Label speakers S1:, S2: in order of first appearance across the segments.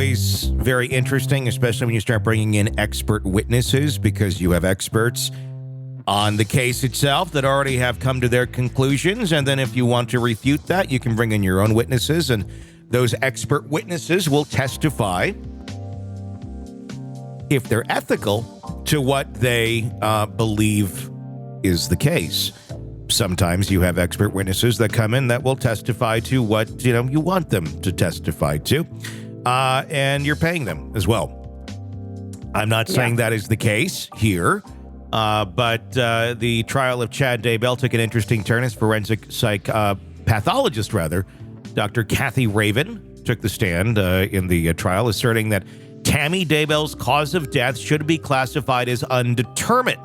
S1: always very interesting, especially when you start bringing in expert witnesses, because you have experts on the case itself that already have come to their conclusions. And then if you want to refute that, you can bring in your own witnesses, and those expert witnesses will testify, if they're ethical, to what they believe is the case. Sometimes you have expert witnesses that come in that will testify to what you want them to testify to, and you're paying them as well. I'm not saying that is the case here, but the trial of Chad Daybell took an interesting turn as forensic pathologist, Dr. Kathy Raven took the stand in the trial, asserting that Tammy Daybell's cause of death should be classified as undetermined.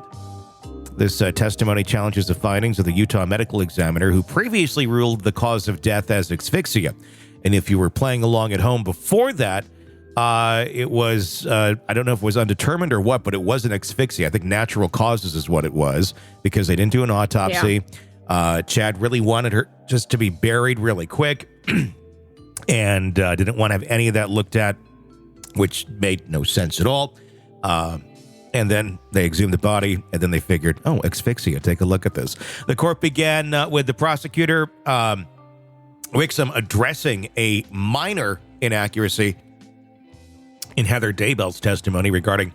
S1: This testimony challenges the findings of the Utah medical examiner, who previously ruled the cause of death as asphyxia. And if you were playing along at home before that, it was, I don't know if it was undetermined or what, but it wasn't asphyxia. I think natural causes is what it was, because they didn't do an autopsy. Yeah. Chad really wanted her just to be buried really quick and didn't want to have any of that looked at, which made no sense at all. And then they exhumed the body, and then they figured, oh, asphyxia, take a look at this. The court began with the prosecutor, Wixom, addressing a minor inaccuracy in Heather Daybell's testimony regarding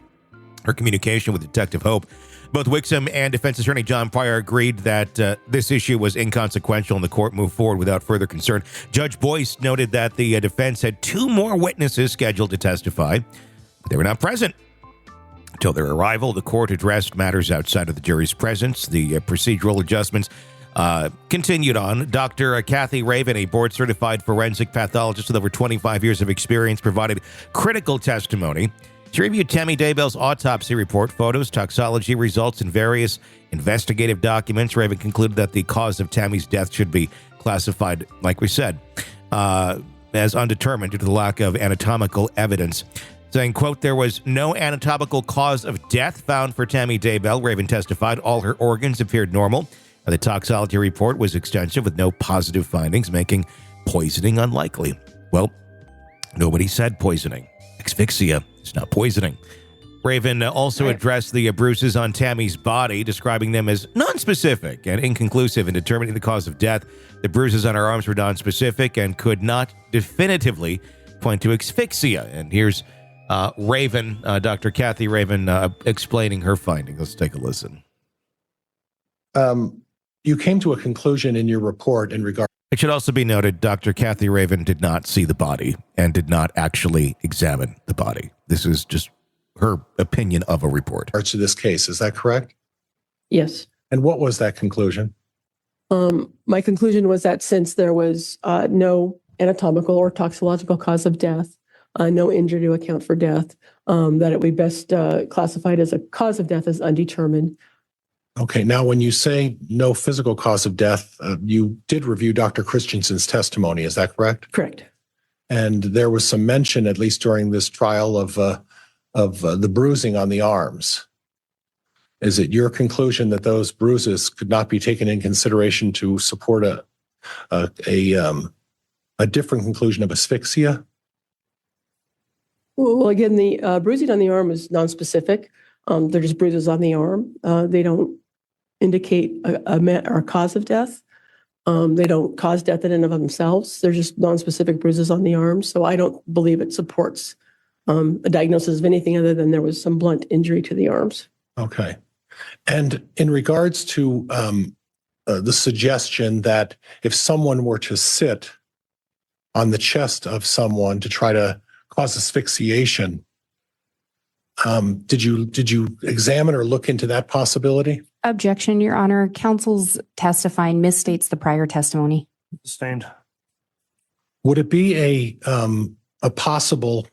S1: her communication with Detective Hope. Both Wixom and defense attorney John Pryor agreed that this issue was inconsequential, and the court moved forward without further concern. Judge Boyce noted that the defense had two more witnesses scheduled to testify, but they were not present. Until their arrival, the court addressed matters outside of the jury's presence. The procedural adjustments continued on. Dr. Kathy Raven, a board-certified forensic pathologist with over 25 years of experience, provided critical testimony. She reviewed Tammy Daybell's autopsy report, photos, toxicology results, and various investigative documents. Raven concluded that the cause of Tammy's death should be classified, like we said, as undetermined due to the lack of anatomical evidence. Saying, quote, there was no anatomical cause of death found for Tammy Daybell. Raven testified all her organs appeared normal. The toxicology report was extensive with no positive findings, making poisoning unlikely. Well, nobody said poisoning. Asphyxia is not poisoning. Raven also addressed the bruises on Tammy's body, describing them as nonspecific and inconclusive in determining the cause of death. The bruises on her arms were nonspecific and could not definitively point to asphyxia. And here's Raven, Dr. Kathy Raven, explaining her finding. Let's take a listen.
S2: You came to a conclusion in your report in regard.
S1: It should also be noted, Dr. Kathy Raven did not see the body and did not actually examine the body. This is just her opinion of a report.
S2: To this case, is that correct?
S3: Yes.
S2: And what was that conclusion?
S3: My conclusion was that since there was no anatomical or toxicological cause of death, no injury to account for death, that it would be best classified as a cause of death as undetermined.
S2: Okay, now when you say no physical cause of death, you did review Dr. Christensen's testimony, is that correct?
S3: Correct.
S2: And there was some mention, at least during this trial, of the bruising on the arms. Is it your conclusion that those bruises could not be taken in consideration to support a different conclusion of asphyxia?
S3: Well, again, the bruising on the arm is nonspecific. They're just bruises on the arm. They don't indicate a cause of death. They don't cause death in and of themselves. They're just nonspecific bruises on the arm. So I don't believe it supports a diagnosis of anything other than there was some blunt injury to the arms.
S2: Okay. And in regards to the suggestion that if someone were to sit on the chest of someone to try to cause asphyxiation, did you examine or look into that possibility?
S4: Objection, Your Honor. Counsel's testifying misstates the prior testimony.
S5: Sustained.
S2: Would it be a possible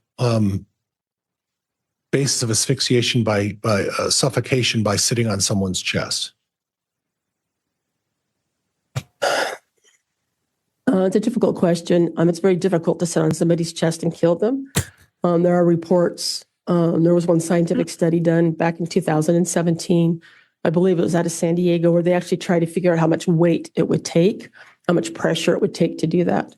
S2: basis of asphyxiation by suffocation by sitting on someone's chest?
S3: It's a difficult question. It's very difficult to sit on somebody's chest and kill them. There are reports. There was one scientific study done back in 2017. I believe it was out of San Diego, where they actually tried to figure out how much weight it would take, how much pressure it would take to do that.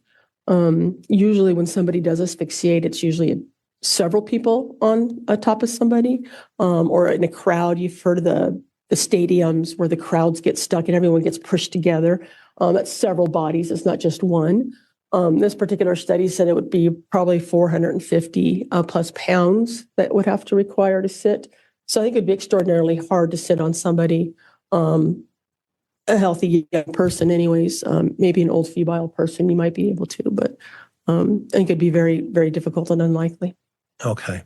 S3: Usually when somebody does asphyxiate, it's usually several people on top of somebody, or in a crowd. You've heard of the stadiums where the crowds get stuck and everyone gets pushed together. That's several bodies. It's not just one. This particular study said it would be probably 450 plus pounds that would have to require to sit. So I think it'd be extraordinarily hard to sit on somebody, a healthy young person anyways. Maybe an old febrile person you might be able to, but I think it'd be very, very difficult and unlikely.
S2: Okay.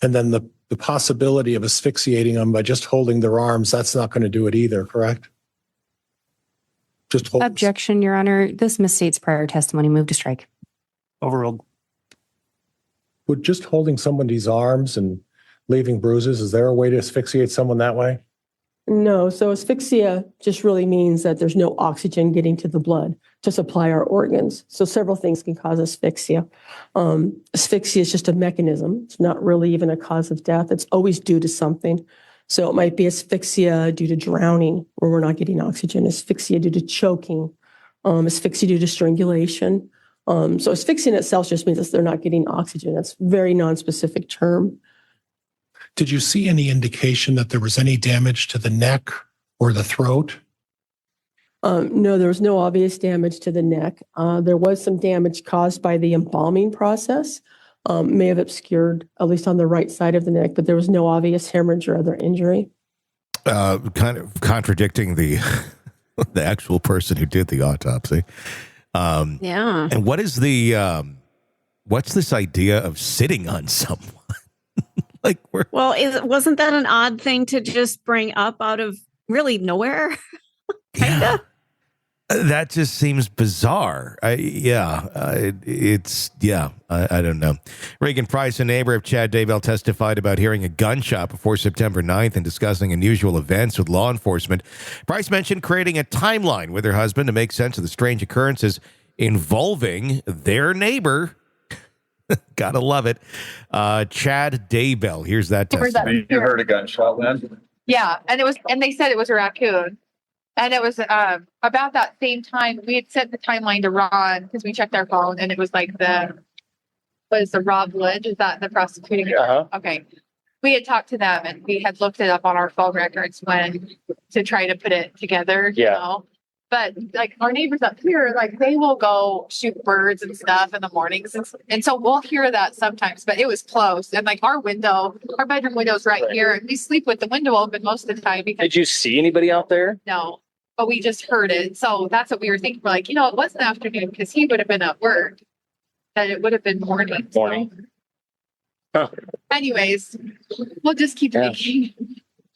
S2: And then the possibility of asphyxiating them by just holding their arms, that's not going to do it either, correct? Just hold.
S4: Objection, Your Honor. This misstates prior testimony. Move to strike.
S5: Overruled.
S2: Would just holding somebody's arms and leaving bruises, is there a way to asphyxiate someone that way?
S3: No, so asphyxia just really means that there's no oxygen getting to the blood to supply our organs. So several things can cause asphyxia. Asphyxia is just a mechanism. It's not really even a cause of death. It's always due to something. So it might be asphyxia due to drowning where we're not getting oxygen, asphyxia due to choking, asphyxia due to strangulation. So asphyxia in itself just means that they're not getting oxygen. That's a very nonspecific term.
S2: Did you see any indication that there was any damage to the neck or the throat?
S3: No, there was no obvious damage to the neck. There was some damage caused by the embalming process. May have obscured, at least on the right side of the neck, but there was no obvious hemorrhage or other injury.
S1: Kind of contradicting the the actual person who did the autopsy.
S6: Yeah.
S1: And what is what's this idea of sitting on someone? Like,
S6: Wasn't that an odd thing to just bring up out of really nowhere?
S1: Yeah. That just seems bizarre. I don't know. Reagan Price, a neighbor of Chad Daybell, testified about hearing a gunshot before September 9th and discussing unusual events with law enforcement. Price mentioned creating a timeline with her husband to make sense of the strange occurrences involving their neighbor. Gotta love it. Chad Daybell. Here's that testimony.
S7: You heard a gunshot then?
S8: Yeah, and they said it was a raccoon. And it was about that same time we had set the timeline to Ron because we checked our phone and it was like the Rob Wood? Is that the prosecuting?
S5: Uh-huh.
S8: Okay. We had talked to them and we had looked it up on our phone records to try to put it together, you know. But like our neighbors up here, like they will go shoot birds and stuff in the mornings. And so we'll hear that sometimes, but it was close. And like our bedroom window's right here. And we sleep with the window open most of the time because
S5: Did you see anybody out there?
S8: no, but we just heard it. So that's what we were thinking. We're like, it wasn't afternoon because he would have been at work. That it would have been morning.
S5: Morning. Huh.
S8: Anyways, we'll just keep thinking.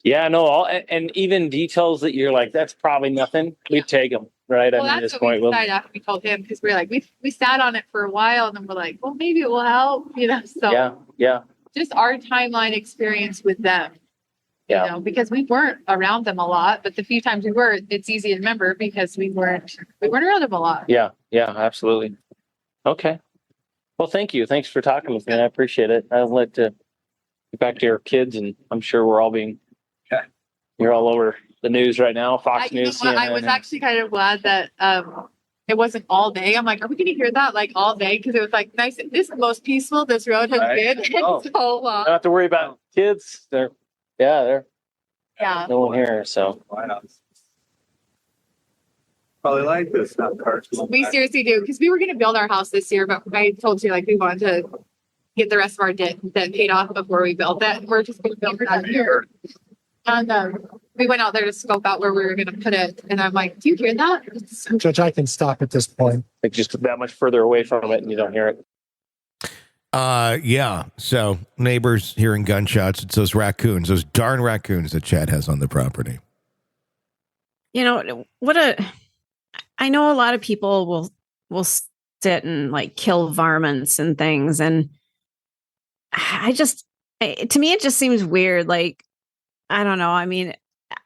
S5: Yeah, no, and even details that you're like, that's probably nothing. We'd take them, right?
S8: Well,
S5: I mean, at
S8: that's
S5: this
S8: what
S5: point,
S8: we decided after we told him because we were like, we sat on it for a while and then we're like, well, maybe it will help, So
S5: yeah,
S8: just our timeline experience with them,
S5: yeah.
S8: Because we weren't around them a lot, but the few times we were, it's easy to remember because we weren't around them a lot.
S5: Yeah, absolutely. Okay. Well, thank you. Thanks for talking with me. I appreciate it. I'll let get back to your kids, and I'm sure we're all being. You're all over the news right now, Fox News.
S8: I was actually kind of glad that it wasn't all day. I'm like, are we going to hear that like all day? Because it was like nice. This is the most peaceful this road has been in so long.
S5: Don't have to worry about kids. They're
S8: Yeah.
S5: no one here. So
S7: Why not? Probably like this, not cartoon.
S8: We seriously do because we were going to build our house this year, but I told you like we wanted to get the rest of our debt paid off before we built it. We're just going to build that here. And we went out there to scope out where we were going to put it. And I'm like, do you hear that?
S2: Judge, I can stop at this point.
S5: like just that much further away from it, and you don't hear it.
S1: Yeah. So neighbors hearing gunshots. It's those raccoons, those darn raccoons that Chad has on the property.
S6: I know a lot of people will sit and like kill varmints and things. And to me, it just seems weird. Like, I don't know. I mean,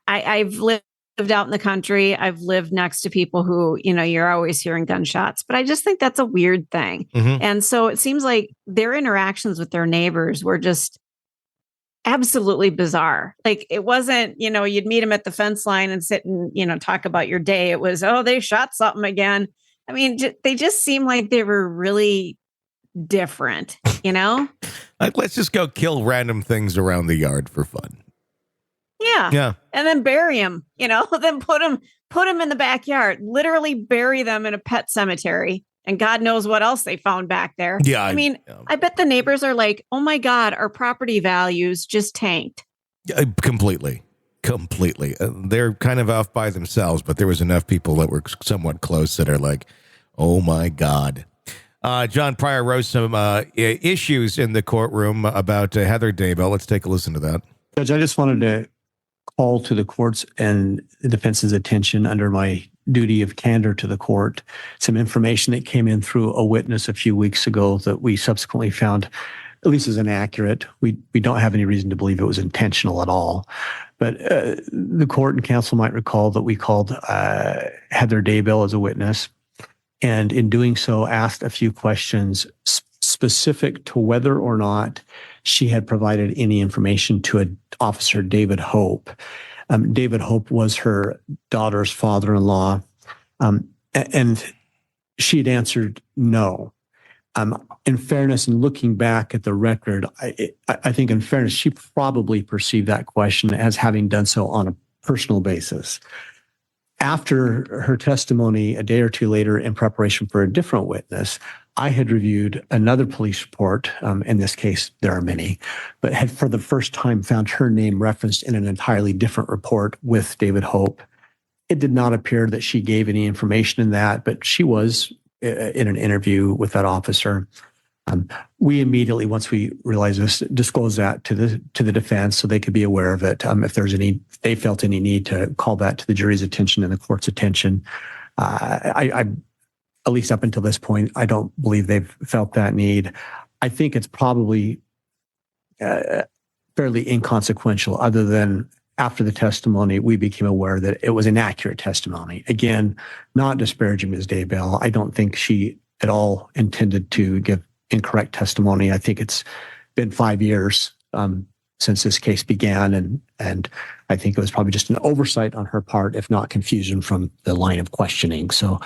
S6: I've lived out in the country. I've lived next to people who, you're always hearing gunshots, but I just think that's a weird thing.
S1: Mm-hmm.
S6: And so it seems like their interactions with their neighbors were just absolutely bizarre. Like it wasn't, you'd meet them at the fence line and sit and, talk about your day. It was, oh, they shot something again. I mean, they just seemed like they were really different, you know?
S1: Like, let's just go kill random things around the yard for fun.
S6: Yeah.
S1: Yeah.
S6: And then bury them, then put them in the backyard, literally bury them in a pet cemetery. And God knows what else they found back there.
S1: Yeah.
S6: I bet the neighbors are like, oh my God, our property values just tanked.
S1: Completely. They're kind of off by themselves, but there was enough people that were somewhat close that are like, oh my God. John Pryor rose some issues in the courtroom about Heather Daybell. Let's take a listen to that.
S9: Judge, I just wanted to call to the court's and the defense's attention under my duty of candor to the court some information that came in through a witness a few weeks ago that we subsequently found at least as inaccurate. We don't have any reason to believe it was intentional at all. But the court and counsel might recall that we called Heather Daybell as a witness, and in doing so asked a few questions specific to whether or not she had provided any information to Officer David Hope. David Hope was her daughter's father-in-law, and she had answered no. In fairness, and looking back at the record, I think in fairness, she probably perceived that question as having done so on a personal basis. After her testimony a day or two later in preparation for a different witness, I had reviewed another police report. In this case, there are many, but had for the first time found her name referenced in an entirely different report with David Hope. It did not appear that she gave any information in that, but she was in an interview with that officer. We immediately, once we realized this, disclosed that to the defense so they could be aware of it. If they felt any need to call that to the jury's attention and the court's attention. I at least up until this point, I don't believe they've felt that need. I think it's probably fairly inconsequential, other than after the testimony, we became aware that it was inaccurate testimony. Again, not disparaging Ms. Daybell. I don't think she at all intended to give incorrect testimony. I think it's been 5 years since this case began, and I think it was probably just an oversight on her part, if not confusion from the line of questioning. So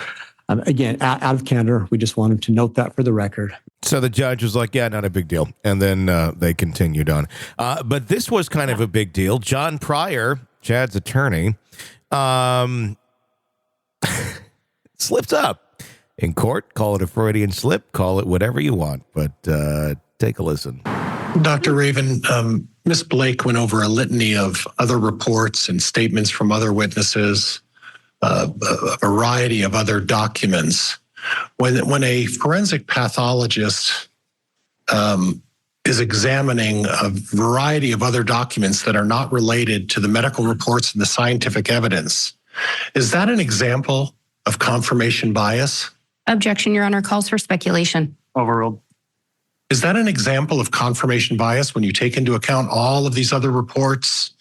S9: again, out of candor, we just wanted to note that for the record.
S1: So the judge was like, yeah, not a big deal. And then they continued on. But this was kind of a big deal. John Pryor, Chad's attorney, slipped up in court. Call it a Freudian slip. Call it whatever you want. But take a listen.
S2: Dr. Raven, Ms. Blake went over a litany of other reports and statements from other witnesses, a variety of other documents. When a forensic pathologist is examining a variety of other documents that are not related to the medical reports and the scientific evidence, is that an example of confirmation bias?
S10: Objection, Your Honor. Calls for speculation.
S9: Overruled.
S2: Is that an example of confirmation bias when you take into account all of these other reports,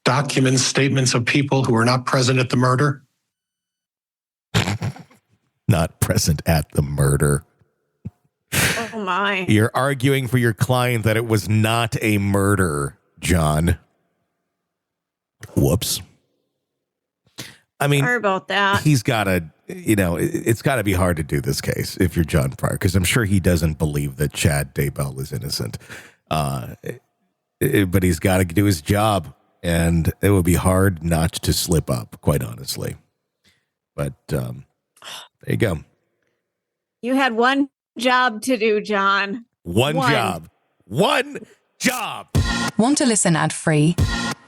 S2: documents, statements of people who are not present at the murder?
S1: Not present at the murder.
S6: Oh my.
S1: You're arguing for your client that it was not a murder, John. Whoops. I mean,
S6: sorry about that.
S1: He's got to, it's got to be hard to do this case if you're John Pryor, because I'm sure he doesn't believe that Chad Daybell is innocent. But he's got to do his job, and it would be hard not to slip up, quite honestly. But there you go.
S6: You had one job to do, John.
S1: One job.
S11: Want to listen ad-free?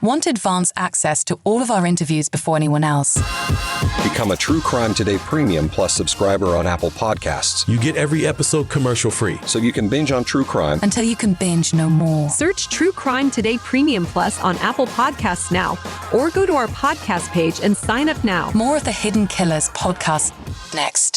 S11: Want advanced access to all of our interviews before anyone else?
S12: Become a True Crime Today Premium Plus subscriber on Apple Podcasts.
S13: You get every episode commercial-free.
S12: So you can binge on True Crime
S11: until you can binge no more.
S14: Search True Crime Today Premium Plus on Apple Podcasts now, or go to our podcast page and sign up now.
S11: More of the Hidden Killers podcast next.